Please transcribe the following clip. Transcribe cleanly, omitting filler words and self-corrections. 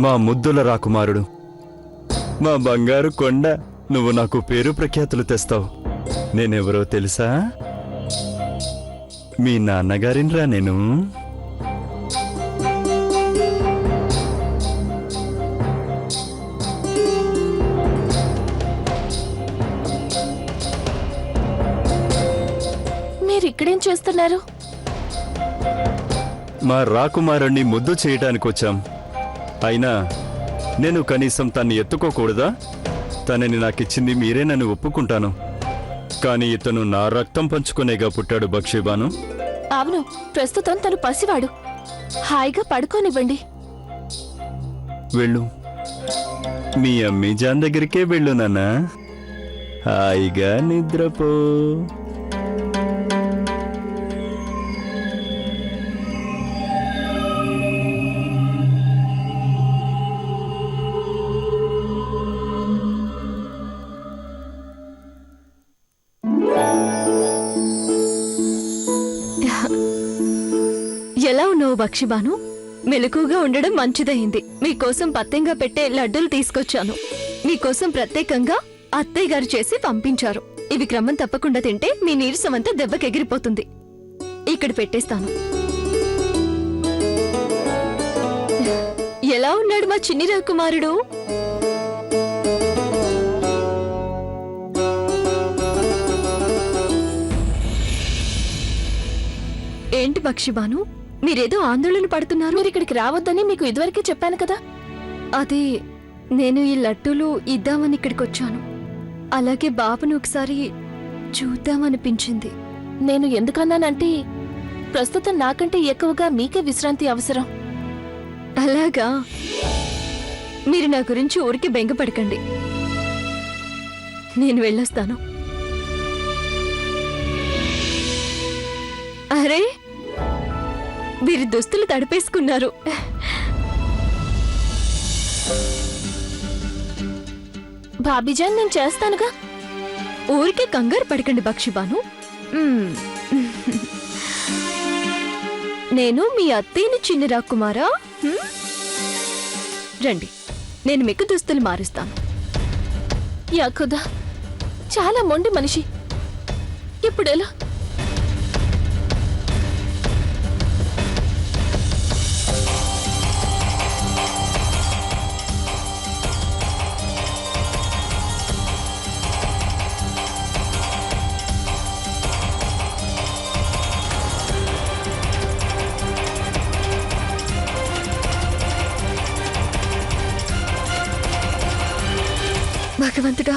మా ముద్దుల రాకుమారుడు, మా బంగారు కొండ. నువ్వు నాకు పేరు ప్రఖ్యాతులు తెస్తావు. నేనెవరో తెలుసా? మీ నాన్నగారినిరా నేను. మీరిక్కడేం చేస్తున్నారు? మా రాకుమారుణ్ణి ముద్దు చేయటానికి వచ్చాం. అయినా నేను కనీసం తన్ని ఎత్తుకోకూడదా? తనని నాకిచ్చింది మీరేనని ఒప్పుకుంటాను. కానీ ఇతను నా రక్తం పంచుకునేగా పుట్టాడు బక్షిబాను. అవును, ప్రస్తుతం తను పసివాడు. హాయిగా పడుకోనివ్వండి. వెళ్ళు, మీ అమ్మీ జాన్ దగ్గరికే వెళ్ళు నాన్నా. హాయిగా నిద్రపో. ఎలా ఉన్నావు బక్షిబాను? మెలకుగా ఉండడం మంచిదయింది. మీకోసం పత్తెంగా పెట్టే లడ్డూలు తీసుకొచ్చాను. మీకోసం ప్రత్యేకంగా అత్తయ్య గారు చేసి పంపించారు. ఇవి క్రమం తప్పకుండా తింటే మీ నీరసమంతా దెబ్బకెగిరిపోతుంది. ఇక్కడ పెట్టేస్తాను. ఎలా ఉన్నాడు మా చిన్ని రాకుమారుడు? ఏంటి బక్షిబాను, మీరేదో ఆందోళన పడుతున్నారు? మీరు ఇక్కడికి రావద్దని మీకు ఇదివరకే చెప్పాను కదా. అది నేను ఈ లడ్డూలు ఇద్దామని ఇక్కడికొచ్చాను. అలాగే బాబును ఒకసారి చూద్దామనిపించింది. నేను ఎందుకన్నానంటే ప్రస్తుతం నాకంటే ఎక్కువగా మీకే విశ్రాంతి అవసరం. అలాగా? మీరు నా గురించి ఊరికి బెంగపడకండి. నేను వెళ్ళొస్తాను. అరే, వీరి దుస్తులు తడిపేసుకున్నారు. భాబీజాన్, నేను చేస్తానుగా. ఊరికే కంగారు పడకండి బక్షిబాను. నేను మీ అత్తయ్యని చిన్ని రాకుమారా. రండి, నేను మీకు దుస్తులు మారుస్తాను. యా ఖుదా, చాలా మొండి మనిషి. ఇప్పుడెలా? భగవంతుడా,